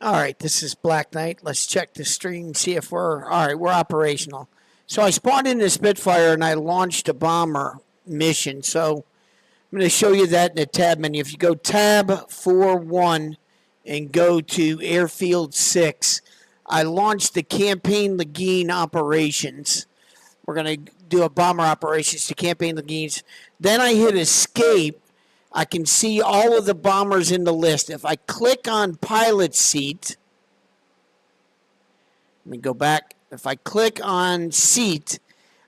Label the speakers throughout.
Speaker 1: All right, this is Black Knight. Let's check the stream, see if we're operational. So I spawned in the Spitfire and I launched a bomber mission. So I'm going to show you that in the tab menu. If you go tab 4.1 and go to Airfield 6, I launched the Campaign Lagoon operations. We're going to do a bomber operations to Campaign Lagoons. Then I hit escape. I can see all of the bombers in the list. If I click on pilot seat, let me go back. If I click on seat,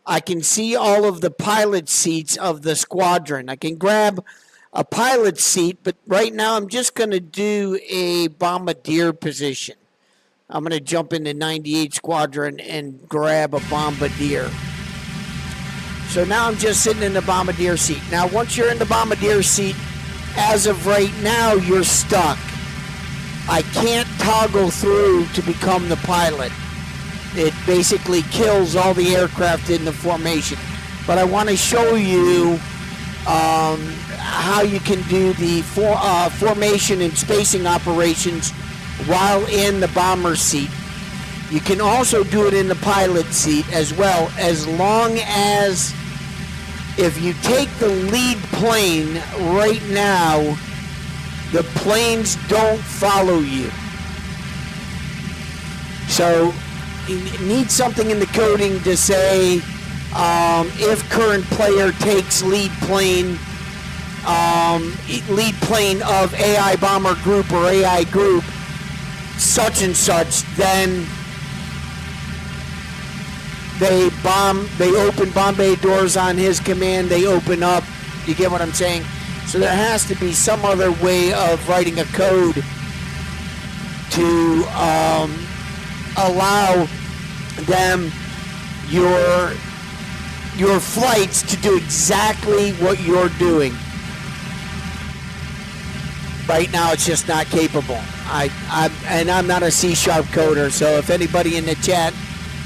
Speaker 1: I can see all of the pilot seats of the squadron. I can grab a pilot seat, but right now I'm just going to do a bombardier position. I'm going to jump into 98 Squadron and grab a bombardier. So now I'm just sitting in the bombardier seat. Now, once you're in the bombardier seat, as of right now, you're stuck. I can't toggle through to become the pilot. It basically kills all the aircraft in the formation. But I want to show you how you can do the formation and spacing operations while in the bomber seat. You can also do it in the pilot seat as well, as long as if you take the lead plane right now, the planes don't follow you. So you need something in the coding to say if current player takes lead plane of AI bomber group or AI group, such and such, then they open bomb bay doors on his command, they open up. You get what I'm saying? So there has to be some other way of writing a code to allow them your flights to do exactly what you're doing. Right now it's just not capable. I'm not a C# coder, so if anybody in the chat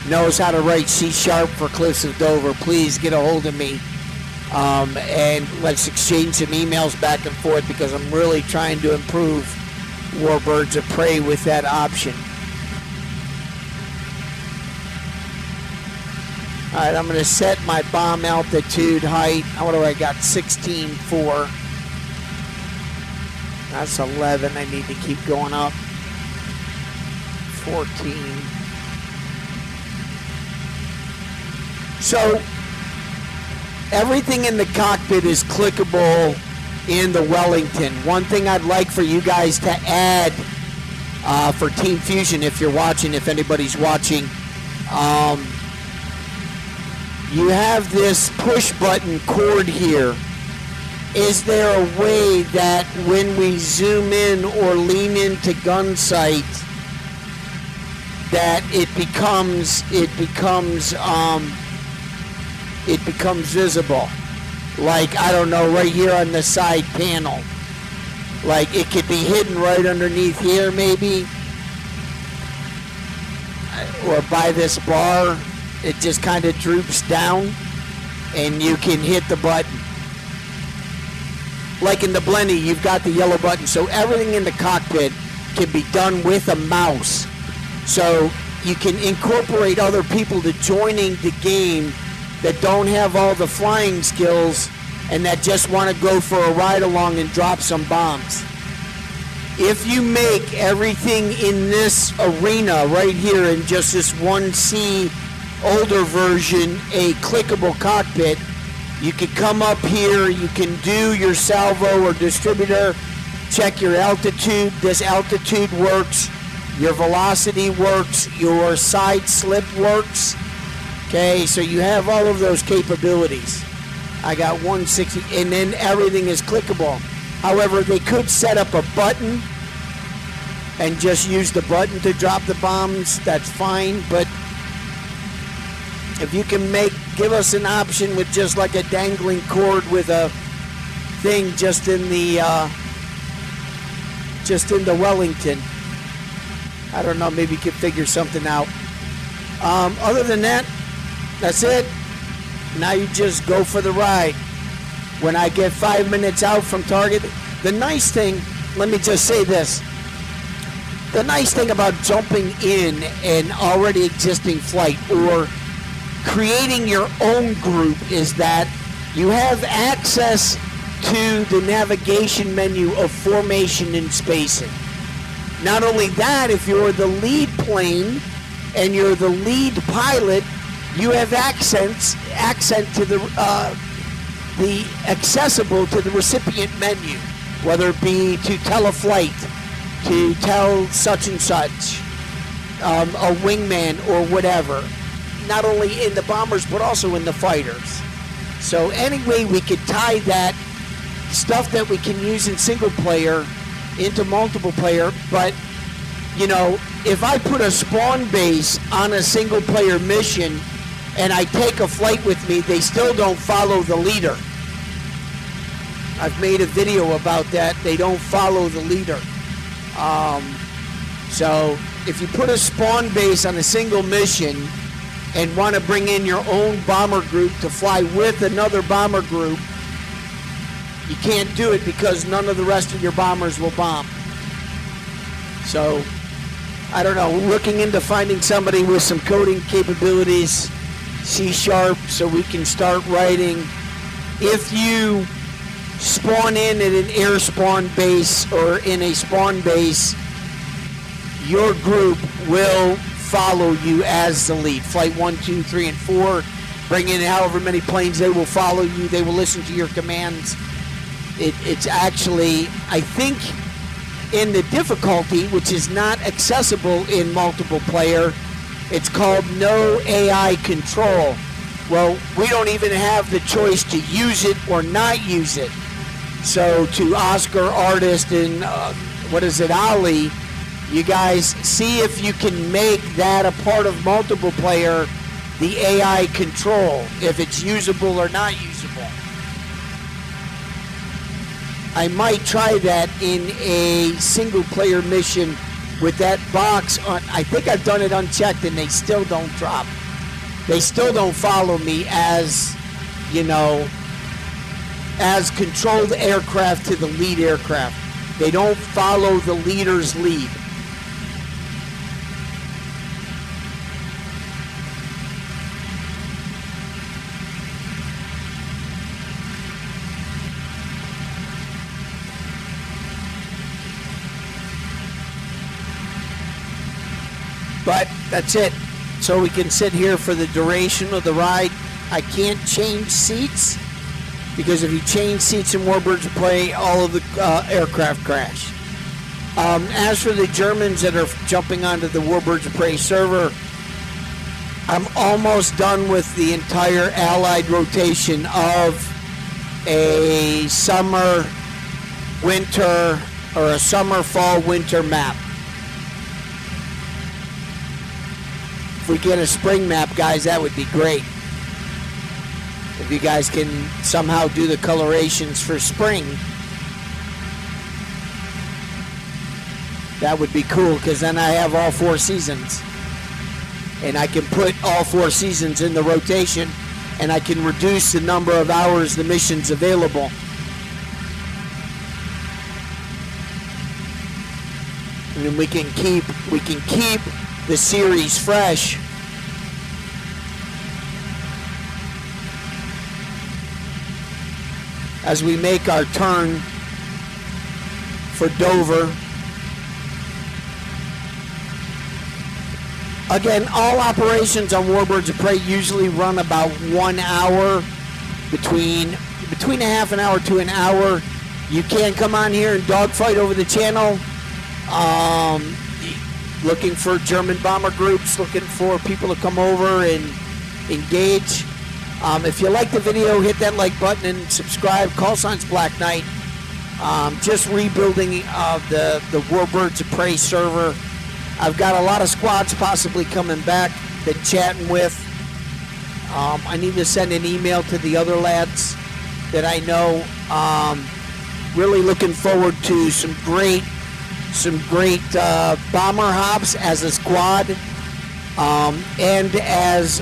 Speaker 1: knows how to write C# for Cliffs of Dover, please get a hold of me. And let's exchange some emails back and forth, because I'm really trying to improve Warbirds of Prey with that option. All right, I'm going to set my bomb altitude height. What do I got? 16.4. That's 11. I need to keep going up. 14. So everything in the cockpit is clickable in the Wellington. One thing I'd like for you guys to add for Team Fusion, if you're watching, if anybody's watching, you have this push button cord here. Is there a way that when we zoom in or lean into gun sight, that it becomes visible? Like, I don't know, right here on the side panel. Like, it could be hidden right underneath here, maybe. Or by this bar, it just kind of droops down, and you can hit the button. Like in the Blenny, you've got the yellow button, so everything in the cockpit can be done with a mouse. So you can incorporate other people to joining the game that don't have all the flying skills and that just want to go for a ride along and drop some bombs. If you make everything in this arena right here in just this 1C older version a clickable cockpit, you can come up here, you can do your salvo or distributor, check your altitude. This altitude works, your velocity works, your side slip works. Okay, so you have all of those capabilities. I got 160, and then everything is clickable. However, they could set up a button and just use the button to drop the bombs. That's fine, but if you can give us an option with just like a dangling cord with a thing just in the Wellington. I don't know, maybe you could figure something out. Other than that, that's it. Now you just go for the ride. When I get 5 minutes out from target, the nice thing, let me just say this. the nice thing about jumping in an already existing flight or creating your own group is that you have access to the navigation menu of formation and spacing. Not only that, if you're the lead plane and you're the lead pilot, you have access to the accessible to the recipient menu, whether it be to tell a flight, to tell such and such, a wingman or whatever. Not only in the bombers, but also in the fighters. So anyway, we could tie that stuff that we can use in single player into multiple player. But, you know, if I put a spawn base on a single player mission and I take a flight with me, they still don't follow the leader. I've made a video about that. They don't follow the leader. So if you put a spawn base on a single mission and want to bring in your own bomber group to fly with another bomber group, you can't do it because none of the rest of your bombers will bomb. So, I don't know, looking into finding somebody with some coding capabilities, C#, so we can start writing. If you spawn in at an air spawn base or in a spawn base, your group will follow you as the lead. Flight 1, 2, 3, and 4. Bring in however many planes, they will follow you. They will listen to your commands. It's actually, I think, in the difficulty, which is not accessible in multiple player, it's called no AI control. Well, we don't even have the choice to use it or not use it. So to Oscar, Artist, and Ali, you guys see if you can make that a part of multiple player, the AI control, if it's usable or not usable. I might try that in a single player mission with that box on. I think I've done it unchecked and they still don't drop. They still don't follow me as, you know, as controlled aircraft to the lead aircraft. They don't follow the leader's lead. But that's it. So we can sit here for the duration of the ride. I can't change seats because if you change seats in Warbirds play, all of the aircraft crash. As for the Germans that are jumping onto the Warbirds of Prey server, I'm almost done with the entire Allied rotation of a summer, winter, or a summer, fall, winter map. If we get a spring map, guys, that would be great. If you guys can somehow do the colorations for spring, that would be cool, because then I have all 4 seasons. And I can put all 4 seasons in the rotation, and I can reduce the number of hours the mission's available. And then we can keep the series fresh. As we make our turn for Dover. Again, all operations on Warbirds of Prey usually run about 1 hour, between a half an hour to an hour. You can come on here and dogfight over the channel. Looking for German bomber groups, looking for people to come over and engage. If you like the video, hit that like button and subscribe. Call signs Black Knight. Just rebuilding the Warbirds of Prey server. I've got a lot of squads possibly coming back that chatting with. I need to send an email to the other lads that I know. Really looking forward to some great bomber hops as a squad, and as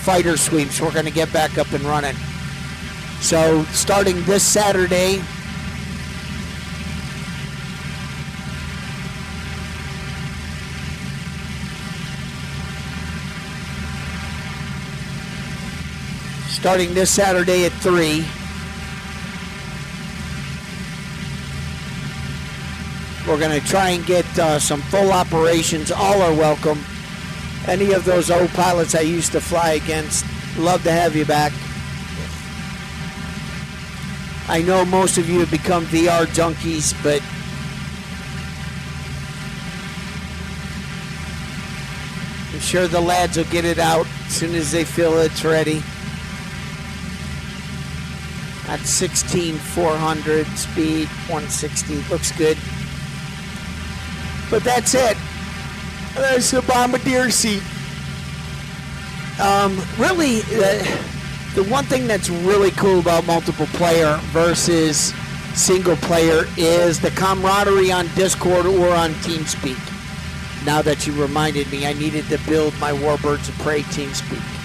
Speaker 1: fighter sweeps. We're going to get back up and running. So starting this Saturday, starting this Saturday at 3. We're going to try and get some full operations. All are welcome. Any of those old pilots I used to fly against, love to have you back. I know most of you have become VR junkies, but I'm sure the lads will get it out as soon as they feel it's ready. At 16,400 speed, 160, looks good. But that's it. There's the bombardier seat. Really, the one thing that's really cool about multiple player versus single player is the camaraderie on Discord or on TeamSpeak. Now that you reminded me, I needed to build my Warbirds of Prey TeamSpeak.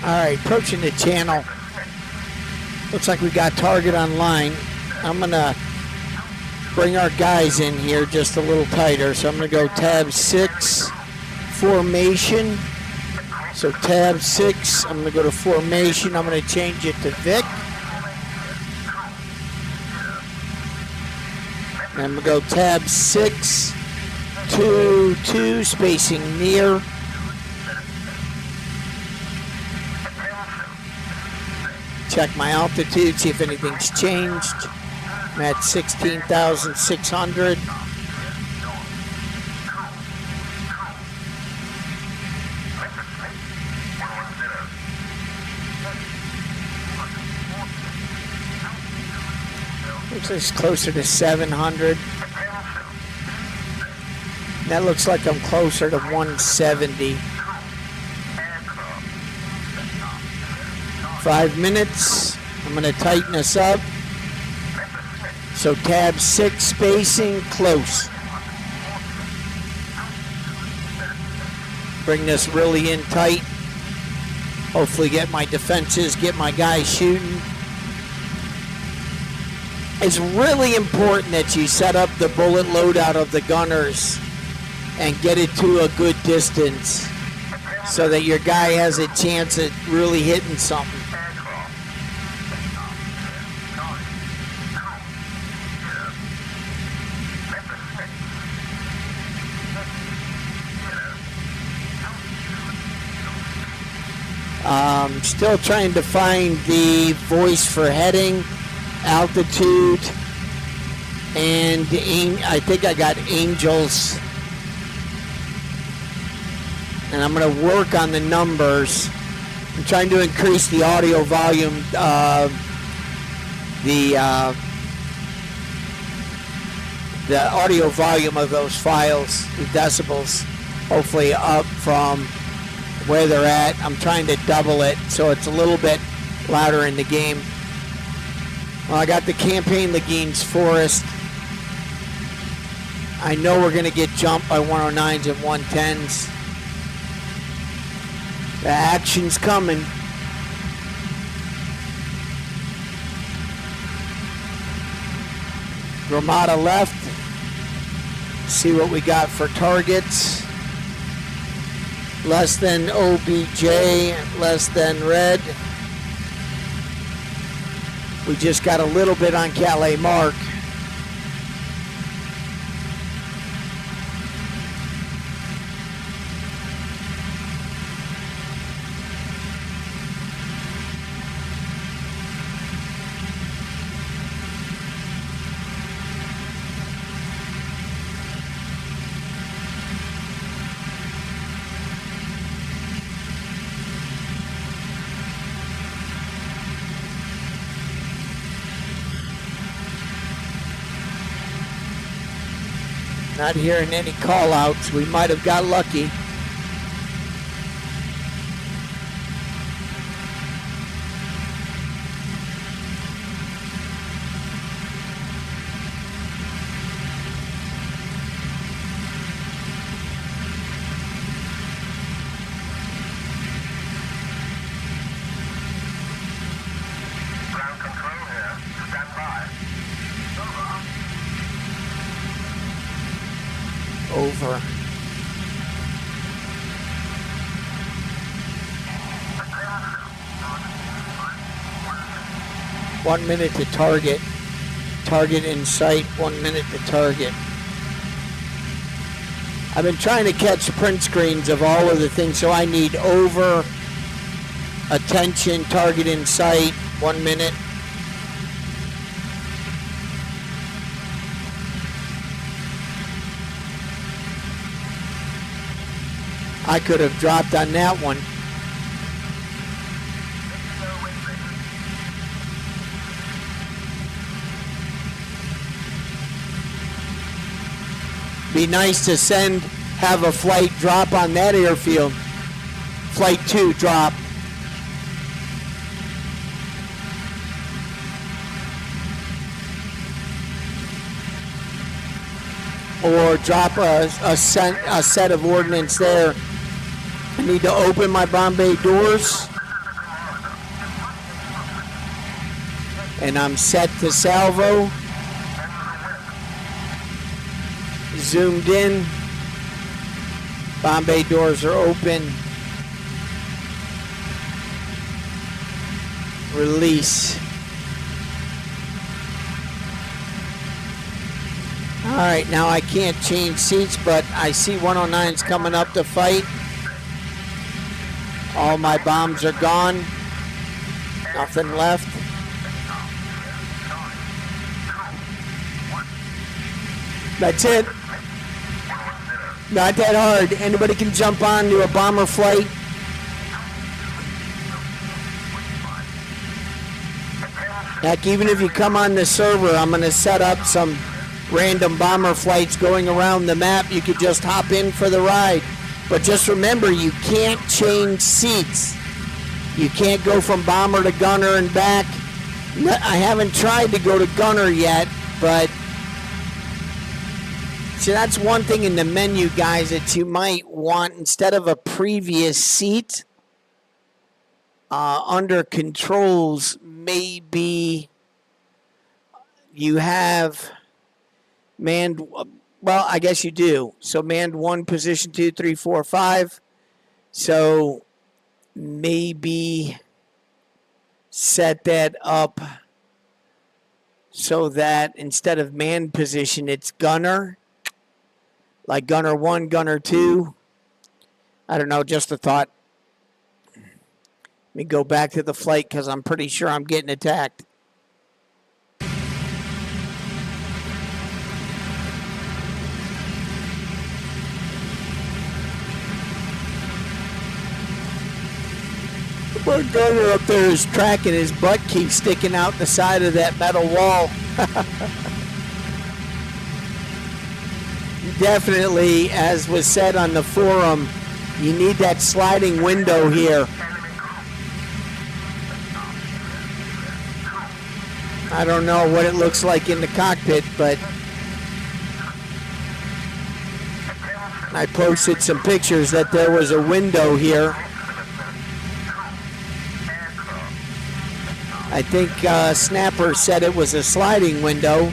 Speaker 1: All right, approaching the channel. Looks like we got target online. I'm gonna bring our guys in here just a little tighter. So I'm gonna go tab 6, formation. So tab 6, I'm gonna go to formation. I'm gonna change it to Vic. And I'm gonna go tab 6, 2, 2, spacing near. Check my altitude, see if anything's changed. I'm at 16,600. Looks like it's closer to 700. That looks like I'm closer to 170. 5 minutes. I'm going to tighten this up. So tab 6, spacing, close. Bring this really in tight. Hopefully get my defenses, get my guys shooting. It's really important that you set up the bullet loadout of the gunners and get it to a good distance so that your guy has a chance at really hitting something. Still trying to find the voice for heading, altitude, and I think I got angels. And I'm going to work on the numbers. I'm trying to increase the audio volume, the audio volume of those files, the decibels, hopefully up from where they're at. I'm trying to double it so it's a little bit louder in the game. Well, I got the campaign Leguines Forest. I know we're going to get jumped by 109s and 110s. The action's coming. Ramada left. See what we got for targets. Less than OBJ, less than red. We just got a little bit on Calais Mark. Not hearing any call outs. We might have got lucky.
Speaker 2: Ground control here. Stand by.
Speaker 1: Over. One minute to target. Target in sight. 1 minute to target. I've been trying to catch print screens of all of the things, so I need over, attention, target in sight, 1 minute. I could have dropped on that one. Be nice to have a flight drop on that airfield. Flight 2 drop. Or drop a set of ordnance there. I need to open my bomb bay doors. And I'm set to salvo. Zoomed in. Bomb bay doors are open. Release. All right, now I can't change seats, but I see 109's coming up to fight. All my bombs are gone. Nothing left. That's it. Not that hard. Anybody can jump on to a bomber flight. Heck, even if you come on the server, I'm going to set up some random bomber flights going around the map. You could just hop in for the ride. But just remember, you can't change seats. You can't go from bomber to gunner and back. I haven't tried to go to gunner yet, but see, that's one thing in the menu, guys, that you might want instead of a previous seat. Under controls, maybe you have manned, well, I guess you do. So manned 1, position 2, 3, 4, 5. So maybe set that up so that instead of manned position, it's gunner. Like gunner 1, gunner 2. I don't know, just a thought. Let me go back to the flight because I'm pretty sure I'm getting attacked. Poor gunner up there is tracking, his butt keeps sticking out the side of that metal wall. Definitely, as was said on the forum, you need that sliding window here. I don't know what it looks like in the cockpit, but I posted some pictures that there was a window here. I think Snapper said it was a sliding window.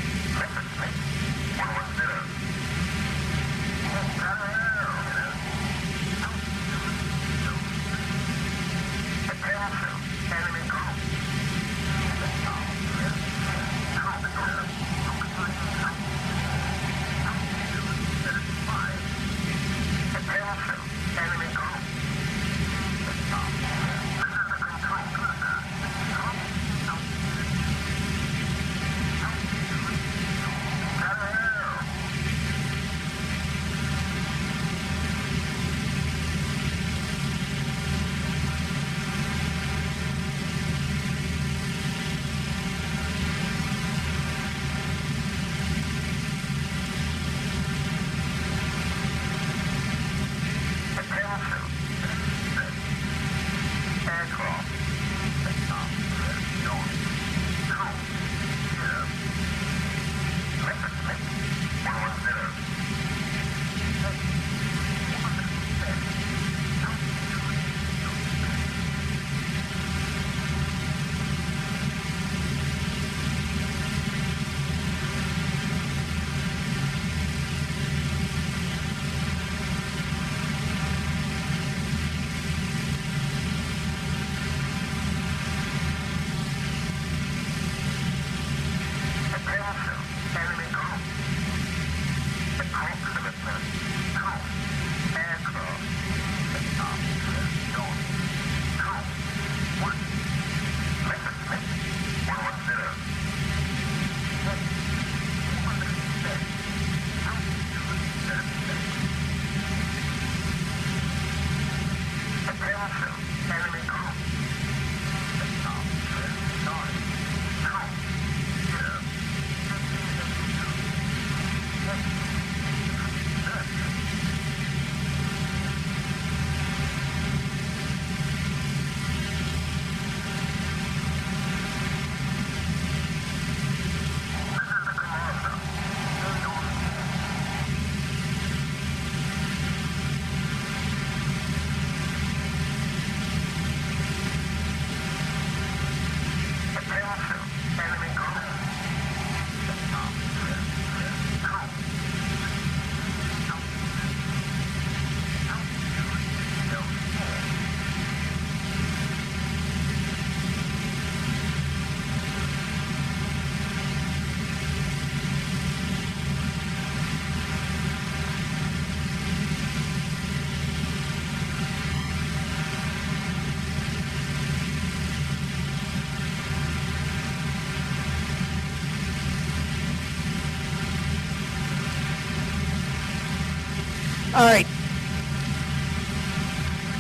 Speaker 1: All right.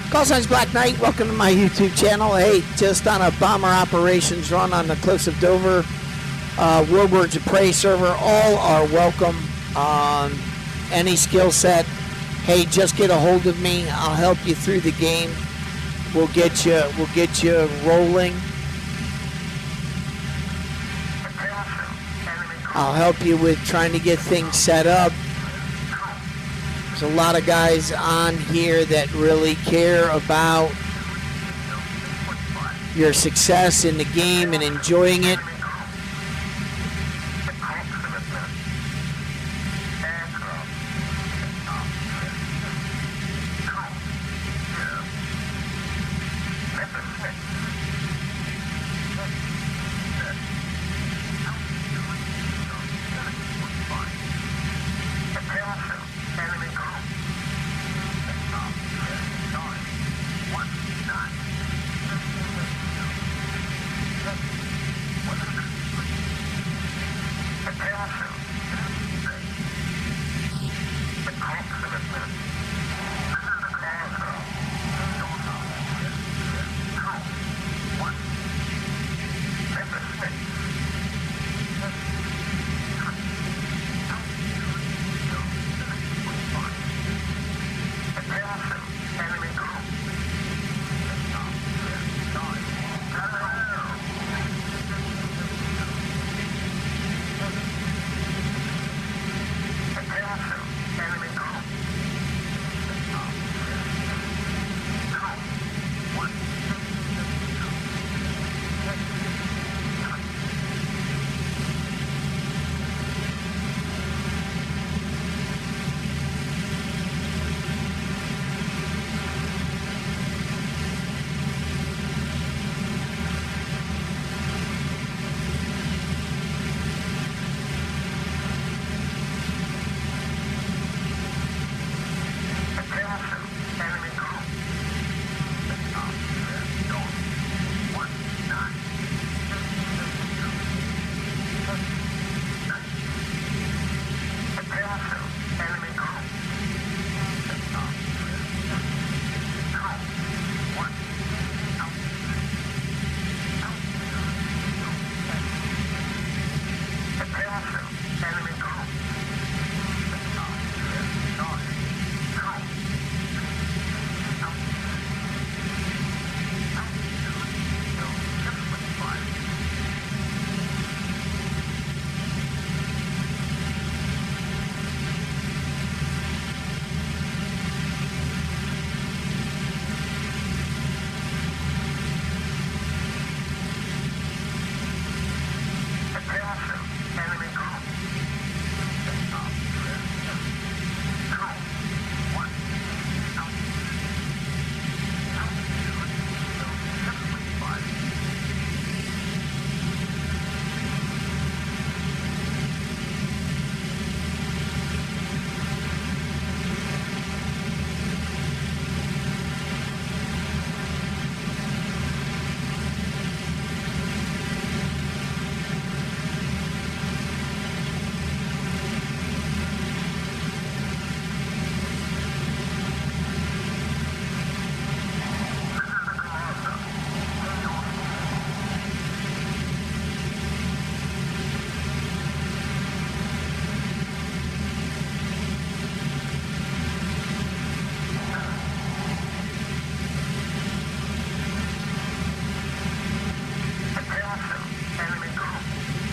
Speaker 1: Call signs Black Knight. Welcome to my YouTube channel. Hey, just on a bomber operations run on the cliffs of Dover. Warbirds of Prey server. All are welcome on any skill set. Hey, just get a hold of me. I'll help you through the game. We'll get you rolling. I'll help you with trying to get things set up. There's a lot of guys on here that really care about your success in the game and enjoying it.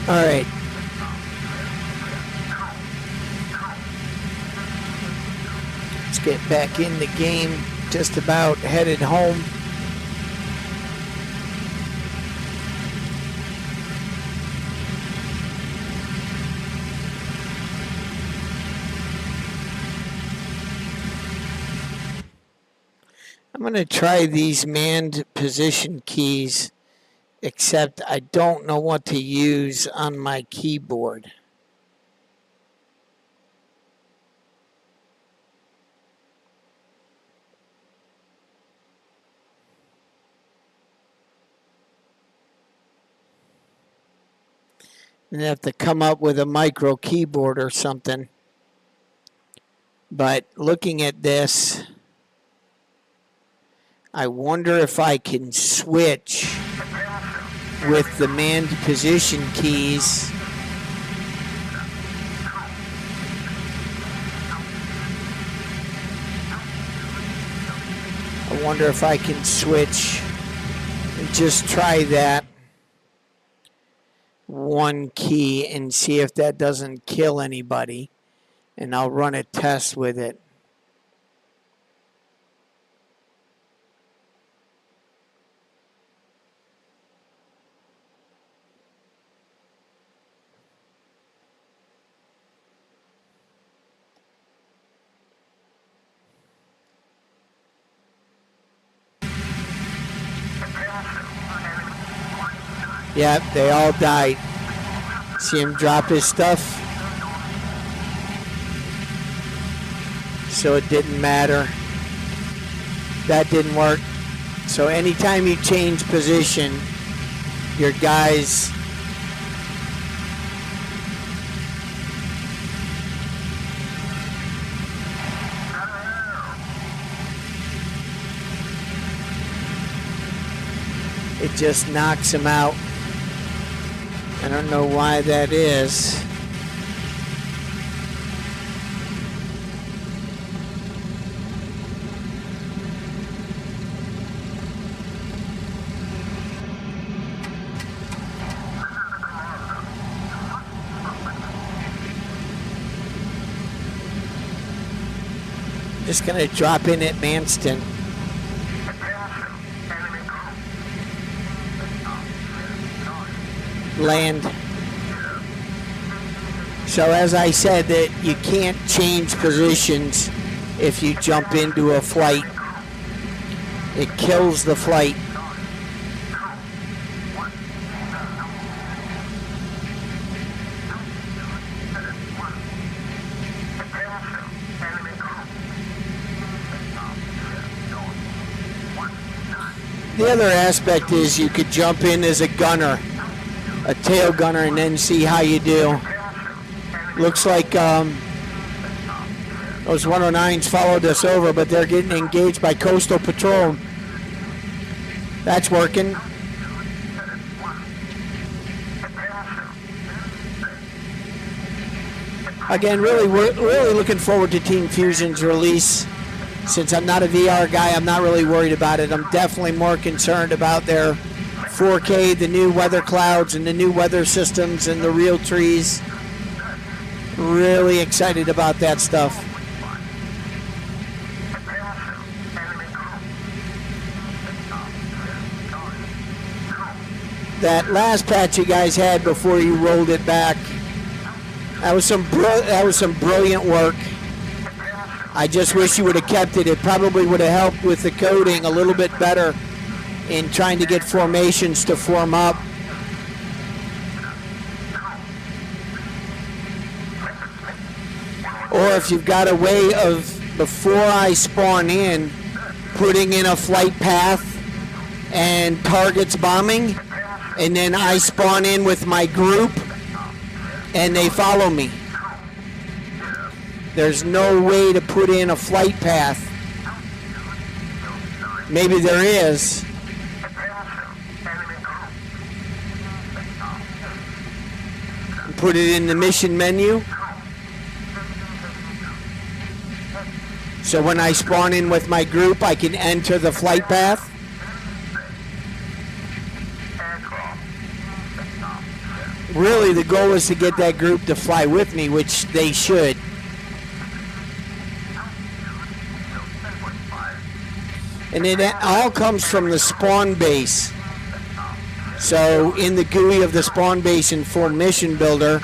Speaker 1: All right. Let's get back in the game. Just about headed home. I'm going to try these manned position keys, except I don't know what to use on my keyboard. And have to come up with a micro keyboard or something. But looking at this, I wonder if I can switch with the manned position keys. I wonder if I can switch and just try that one key and see if that doesn't kill anybody. And I'll run a test with it. Yep, they all died. See him drop his stuff? So it didn't matter. That didn't work. So anytime you change position, your guys it just knocks him out. I don't know why that is. Just gonna drop in at Manston. Land. So as I said, that you can't change positions if you jump into a flight. It kills the flight. The other aspect is you could jump in as a gunner, a tail gunner, and then see how you do. Looks like those 109s followed us over, but they're getting engaged by Coastal Patrol. That's working. Again, really looking forward to Team Fusion's release. Since I'm not a VR guy, I'm not really worried about it. I'm definitely more concerned about their 4K, the new weather clouds and the new weather systems and the real trees. Really excited about that stuff. That last patch you guys had before you rolled it back, that was some brilliant work. I just wish you would have kept it. It probably would have helped with the coding a little bit better in trying to get formations to form up. Or if you've got a way of, before I spawn in, putting in a flight path and targets bombing, and then I spawn in with my group and they follow me. There's no way to put in a flight path. Maybe there is. Put it in the mission menu. So when I spawn in with my group, I can enter the flight path. Really, the goal is to get that group to fly with me, which they should. And it all comes from the spawn base. So in the GUI of the spawn base in Full Mission Builder,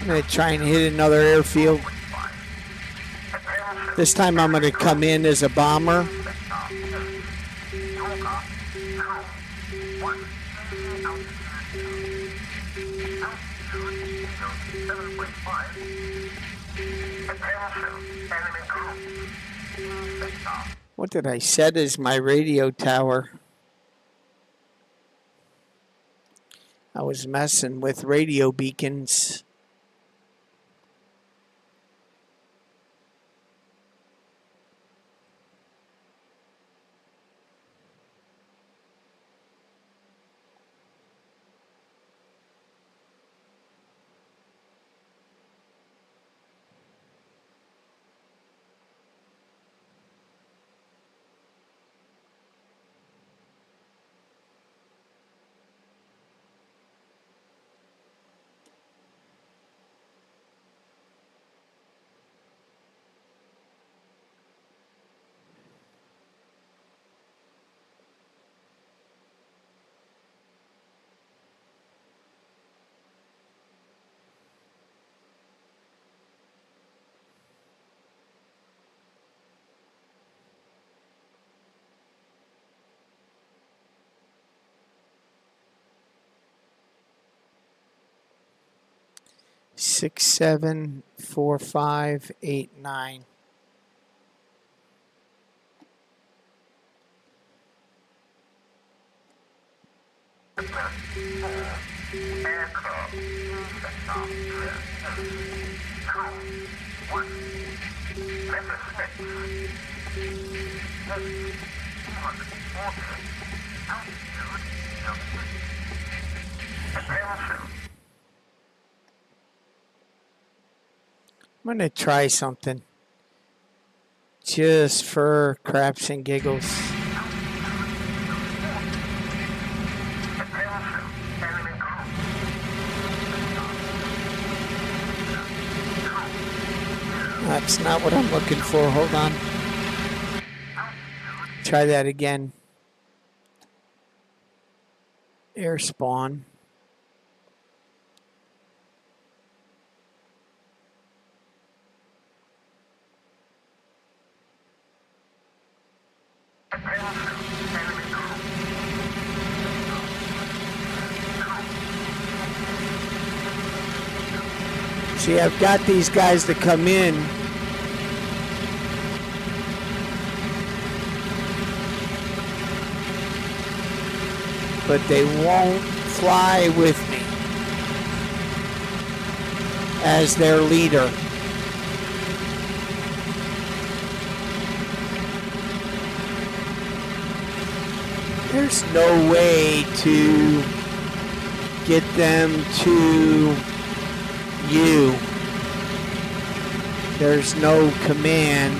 Speaker 1: I'm going to try and hit another airfield. This time I'm going to come in as a bomber. What did I set as my radio tower? I was messing with radio beacons. Six, 7, 4, 5, 8, 9.
Speaker 2: Aircraft.
Speaker 1: I'm going to try something. Just for craps and giggles. That's not what I'm looking for. Hold on. Try that again. Air spawn. See, I've got these guys to come in. But they won't fly with me as their leader. There's no way to get them to you. There's no command.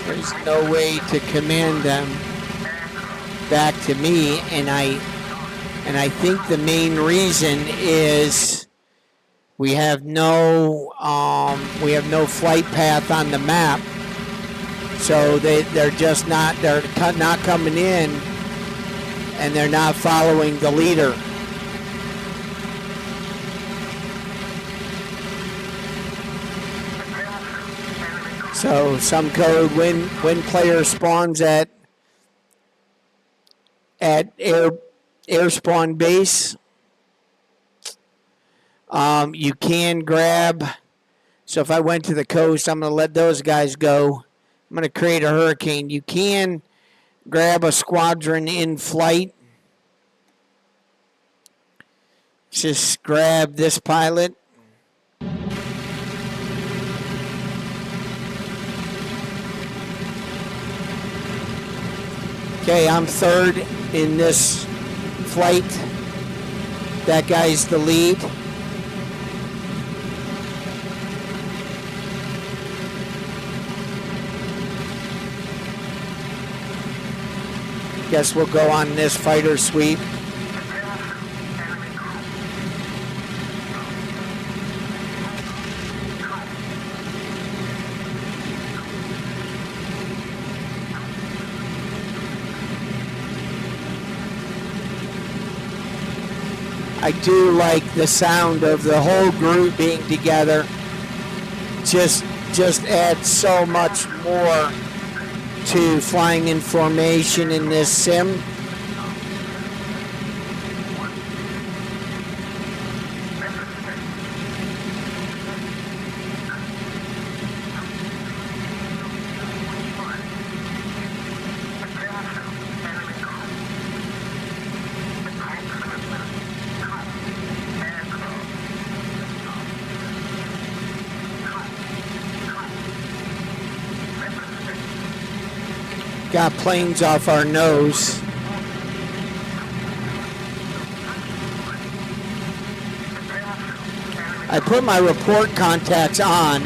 Speaker 1: There's no way to command them back to me, and I think the main reason is we have no flight path on the map, so they're not coming in, and they're not following the leader. So some code when player spawns at air spawn base, you can grab. So if I went to the coast, I'm going to let those guys go. I'm going to create a hurricane. You can grab a squadron in flight. Just grab this pilot. Okay, I'm third in this flight. That guy's the lead. Guess we'll go on this fighter sweep. I do like the sound of the whole group being together. Just adds so much more to flying in formation in this sim. Got planes off our nose. I put my report contacts on.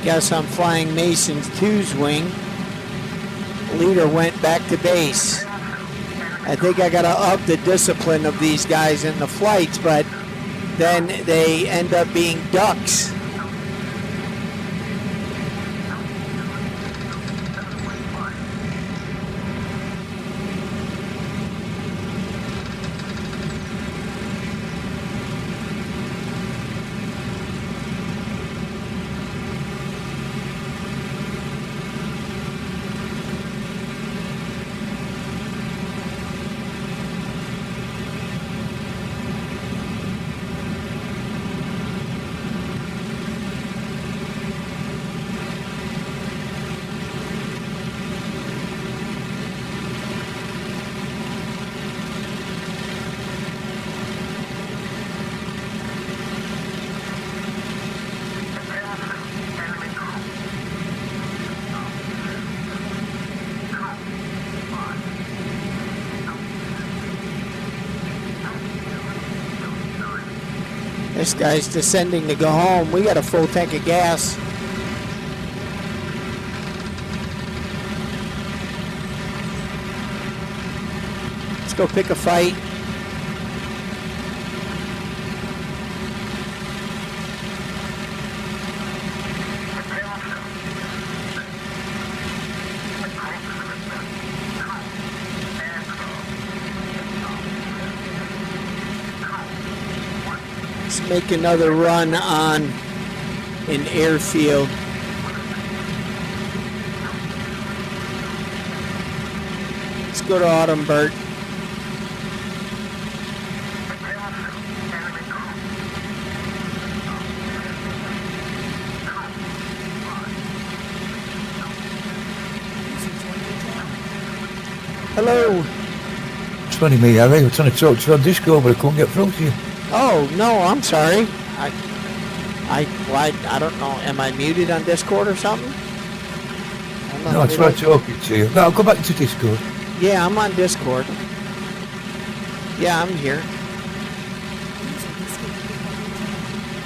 Speaker 1: Guess I'm flying Mason's 2's wing. Leader went back to base. I think I gotta up the discipline of these guys in the flights, but then they end up being ducks. This guy's descending to go home. We got a full tank of gas. Let's go pick a fight. Make another run on an airfield. Let's go to Autumn, Bert. Hello.
Speaker 3: It's funny, me, Harry. I was trying to talk to you on Discord, but I couldn't get through to you.
Speaker 1: Oh, no, I'm sorry. I don't know. Am I muted on Discord or something?
Speaker 3: No, I tried talking to you. No, I'll go back to Discord.
Speaker 1: Yeah, I'm on Discord. Yeah, I'm here.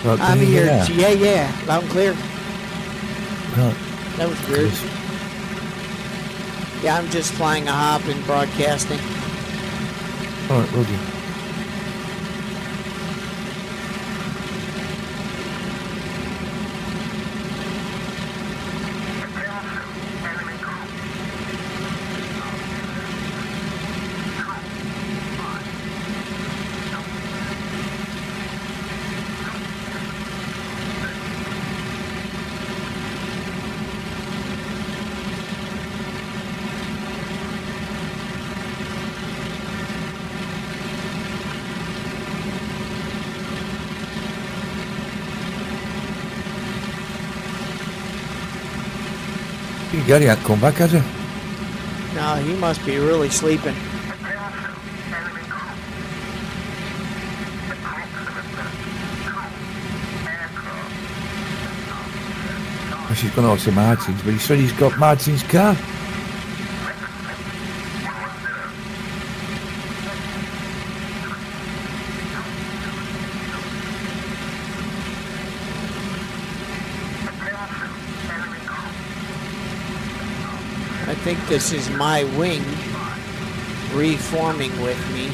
Speaker 3: Right,
Speaker 1: I'm here. Yeah, loud and clear.
Speaker 3: Right.
Speaker 1: That was weird. Yeah, I'm just flying a hop and broadcasting.
Speaker 3: All right, will do. Gary ain't come back, has he?
Speaker 1: No, he must be really sleeping.
Speaker 3: Well, she's gone out to Martin's, but he said he's got Martin's car.
Speaker 1: I think this is my wing reforming with me.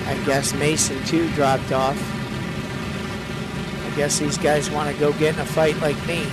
Speaker 1: I guess Mason too dropped off. I guess these guys want to go get in a fight like me.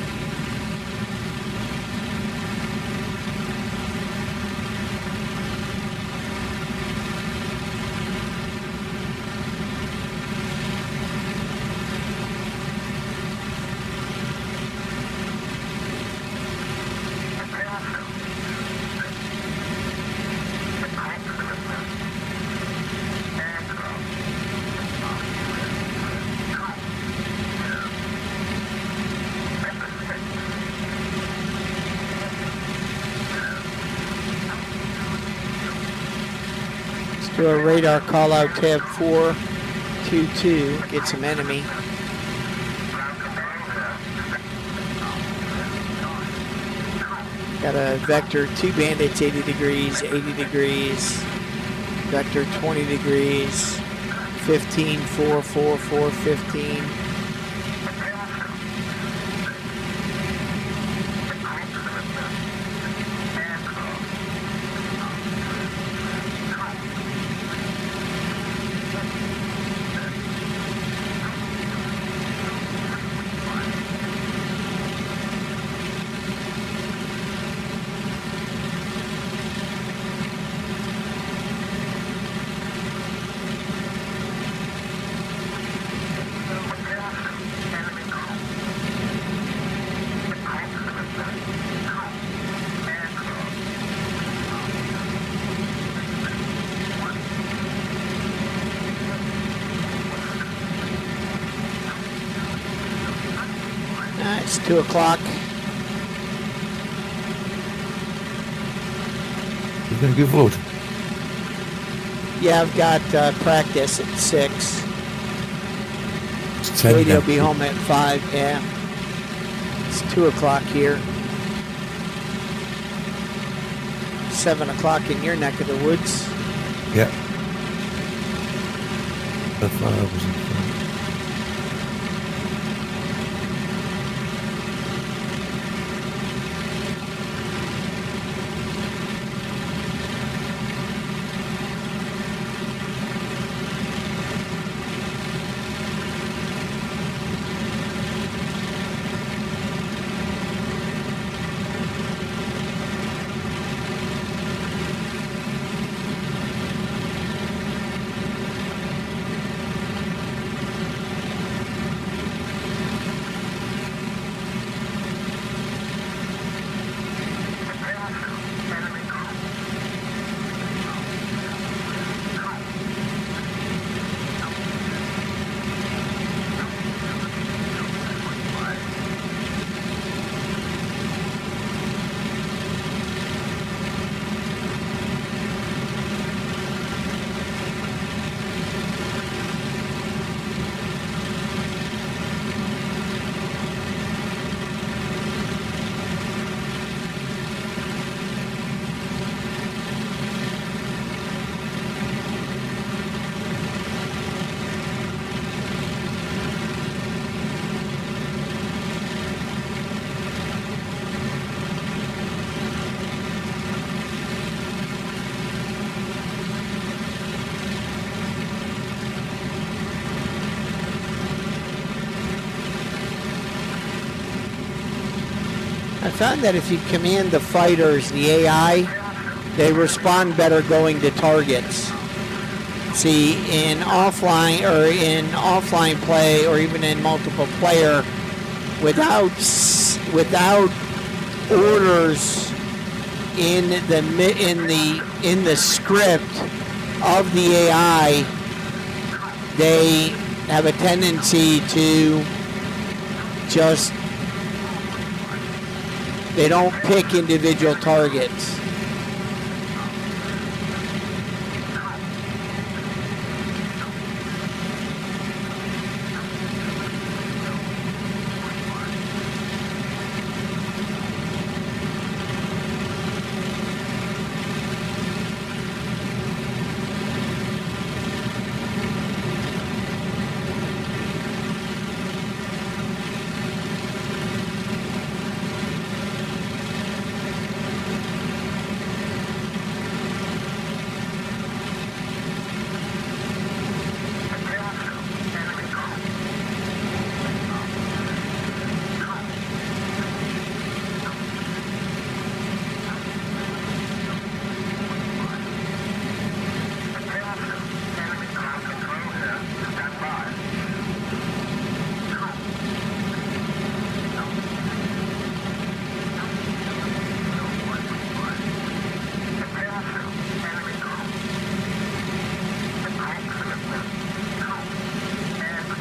Speaker 1: Do a radar call out tab 422, get some enemy. Got a vector 2 bandits 80 degrees, 80 degrees, vector 20 degrees, 15, 4, 4, 4, 15. It's 2 o'clock.
Speaker 3: He's going to give load.
Speaker 1: Yeah, I've got practice at 6.
Speaker 3: It's 10
Speaker 1: Radio
Speaker 3: now.
Speaker 1: will be home at 5, yeah. It's 2 o'clock here. 7 o'clock in your neck of the woods.
Speaker 3: Yeah. The fire was in front. I found that if you command the fighters, the AI, they respond better going to targets. See, in offline play or even in multiple player, without orders in the script of the AI, they have a tendency to just They don't pick individual targets.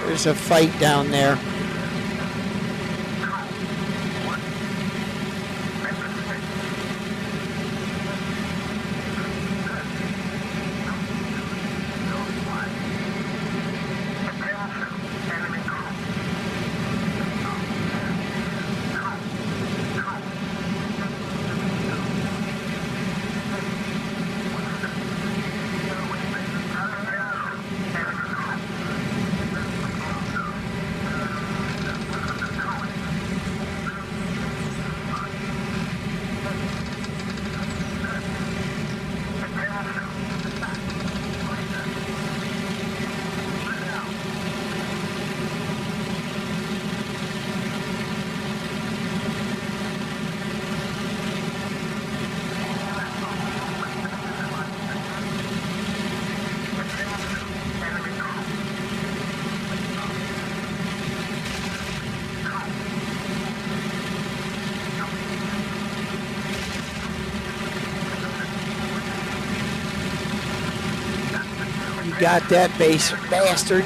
Speaker 3: There's a fight down there. Got that base bastard.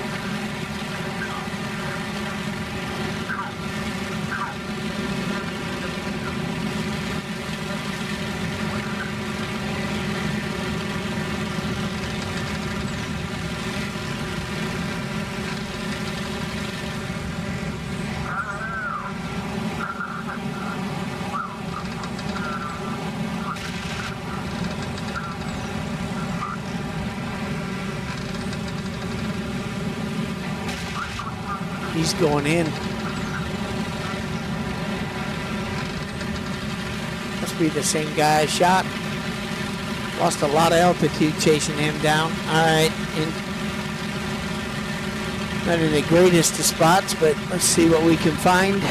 Speaker 3: He's going in. Must be the same guy I shot. Lost a lot of altitude chasing him down. Alright. Not in the greatest of spots, but let's see what we can find.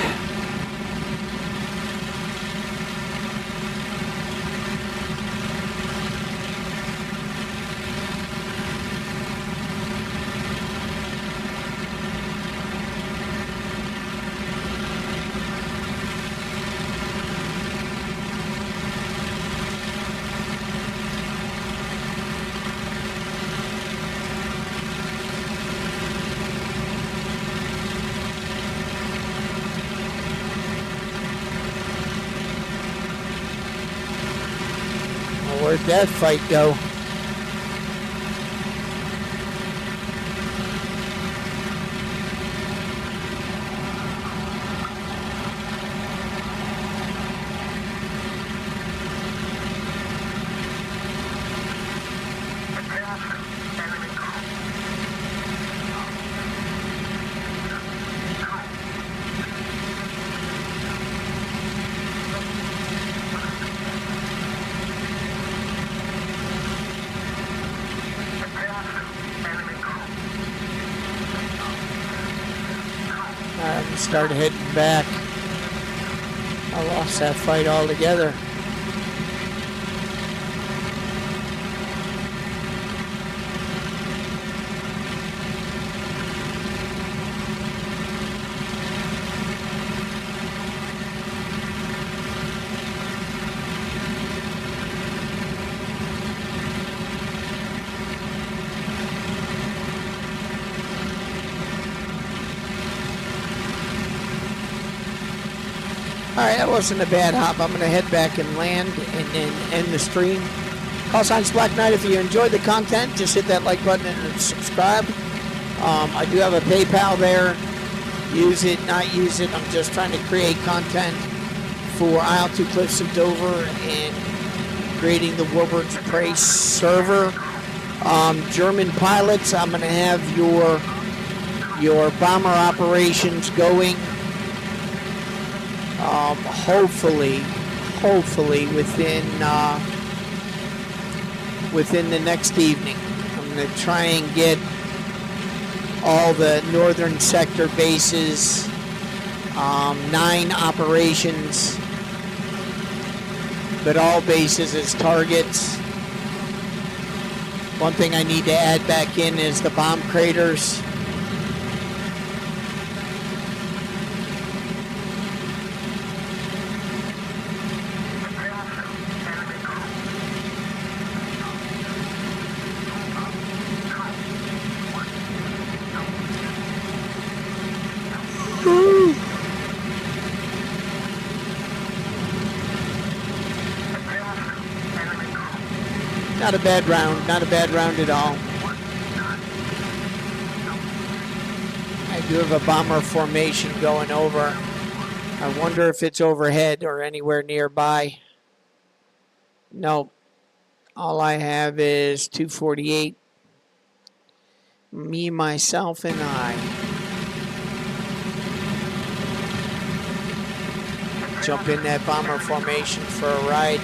Speaker 3: Where'd that fight go? Started heading back. I lost that fight altogether. All right, that wasn't a bad hop. I'm going to head back and land and then end the stream. Call signs Black Knight. If you enjoyed the content, just hit that like button and subscribe. I do have a PayPal there. Use it, not use it. I'm just trying to create content for Isle 2 Cliffs of Dover and creating the Warbirds Prey server. German pilots, I'm going to have your bomber operations going. Hopefully within the next evening. I'm going to try and get all the northern sector bases, 9 operations, but all bases as targets. One thing I need to add back in is the bomb craters. Not a bad round, not a bad round at all. I do have a bomber formation going over. I wonder if it's overhead or anywhere nearby. Nope. All I have is 248. Me, myself, and I. Jump in that bomber formation for a ride.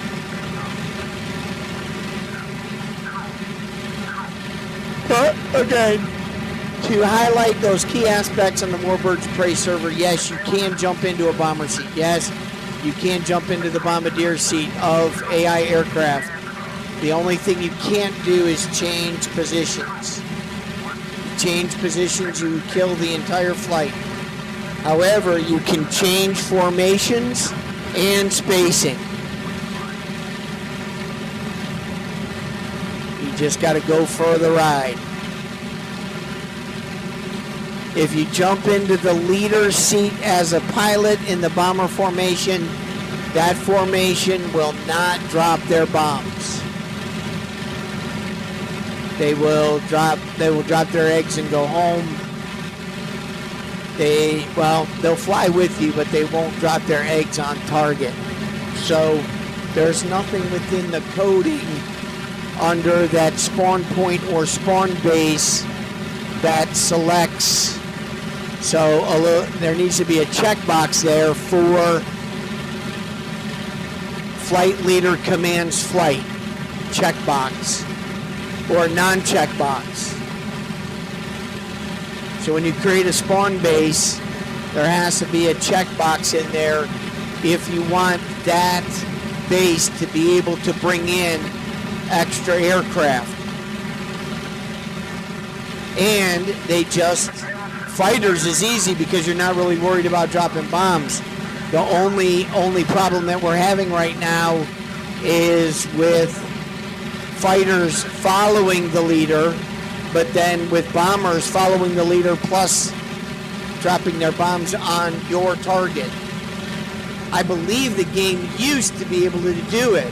Speaker 3: But again, to highlight those key aspects on the Warbirds Prey server, yes, you can jump into a bomber seat. Yes, you can jump into the bombardier seat of AI aircraft. The only thing you can't do is change positions. You change positions, you kill the entire flight. However, you can change formations and spacing. You just got to go for the ride. If you jump into the leader seat as a pilot in the bomber formation, that formation will not drop their bombs. They will drop their eggs and go home. They'll fly with you, but they won't drop their eggs on target. So there's nothing within the coding under that spawn point or spawn base that selects. So there needs to be a checkbox there for flight leader commands flight checkbox or non-checkbox. So when you create a spawn base, there has to be a checkbox in there if you want that base to be able to bring in extra aircraft. And fighters is easy because you're not really worried about dropping bombs. The only problem that we're having right now is with fighters following the leader, but then with bombers following the leader plus dropping their bombs on your target. I believe the game used to be able to do it,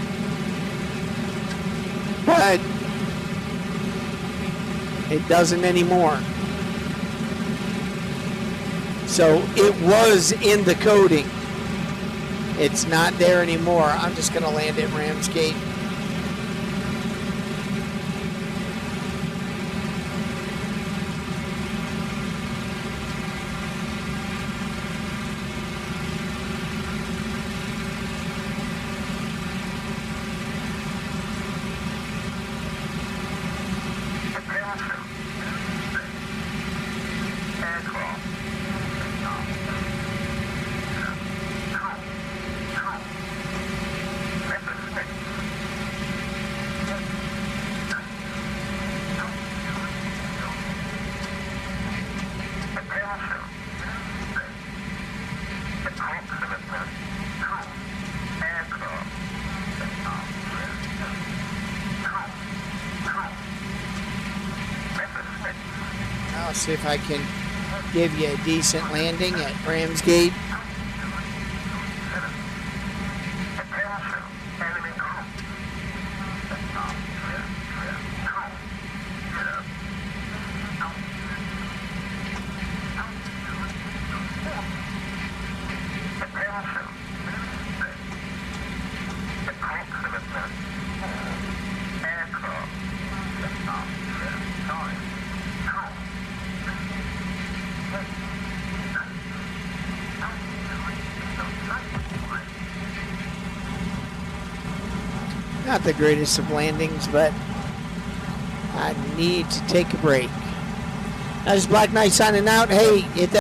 Speaker 3: but it doesn't anymore. So it was in the coding. It's not there anymore. I'm just going to land at Ramsgate. I'll see if I can give you a decent landing at Ramsgate. Not the greatest of landings, but I need to take a break. That is Black Knight signing out. Hey, hit that